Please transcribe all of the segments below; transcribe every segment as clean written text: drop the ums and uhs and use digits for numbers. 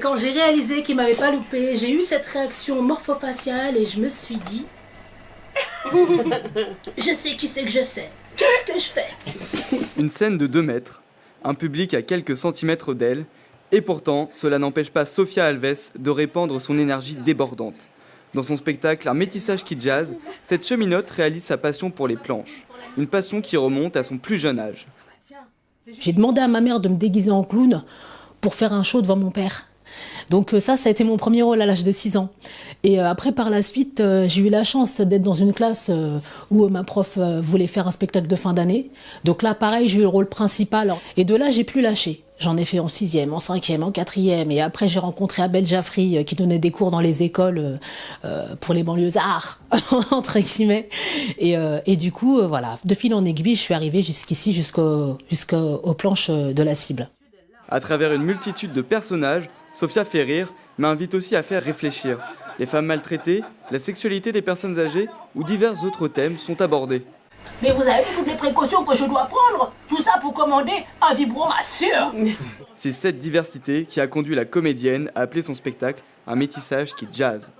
Quand j'ai réalisé qu'il m'avait pas loupé, j'ai eu cette réaction morphofaciale et je me suis dit je sais qui c'est que je sais. Qu'est-ce que je fais? Une scène de 2 mètres, un public à quelques centimètres d'elle, et pourtant, cela n'empêche pas Sophia Alves de répandre son énergie débordante. Dans son spectacle Un métissage qui jazz, cette cheminote réalise sa passion pour les planches, une passion qui remonte à son plus jeune âge. J'ai demandé à ma mère de me déguiser en clown pour faire un show devant mon père. Donc ça a été mon premier rôle à l'âge de 6 ans. Et après, par la suite, j'ai eu la chance d'être dans une classe où ma prof voulait faire un spectacle de fin d'année. Donc là, pareil, j'ai eu le rôle principal. Et de là, j'ai plus lâché. J'en ai fait en 6e, en 5e, en 4e. Et après, j'ai rencontré Abel Jaffry qui donnait des cours dans les écoles pour les banlieusards, entre guillemets. Et du coup, voilà, de fil en aiguille, je suis arrivée jusqu'ici, jusqu'aux planches de la cible. À travers une multitude de personnages, Sophia fait rire, mais invite aussi à faire réfléchir. Les femmes maltraitées, la sexualité des personnes âgées ou divers autres thèmes sont abordés. Mais vous avez vu toutes les précautions que je dois prendre? Tout ça pour commander un vibromasseur. C'est cette diversité qui a conduit la comédienne à appeler son spectacle Un métissage qui jazz.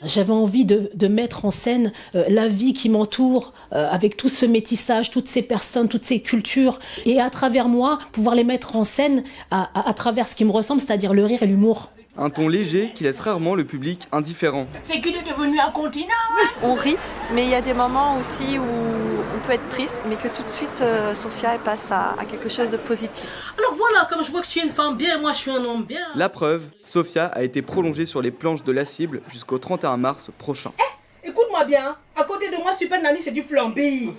J'avais envie de mettre en scène la vie qui m'entoure, avec tout ce métissage, toutes ces personnes, toutes ces cultures, et à travers moi, pouvoir les mettre en scène à travers ce qui me ressemble, c'est-à-dire le rire et l'humour. Un ton léger qui laisse rarement le public indifférent. C'est qu'il est devenu un continent, hein? On rit, mais il y a des moments aussi où on peut être triste, mais que tout de suite, Sophia elle passe à quelque chose de positif. Alors voilà, comme je vois que tu es une femme bien, moi je suis un homme bien. La preuve, Sophia a été prolongée sur les planches de la cible jusqu'au 31 mars prochain. Écoute-moi bien, à côté de moi, Super Nanny, c'est du flambé.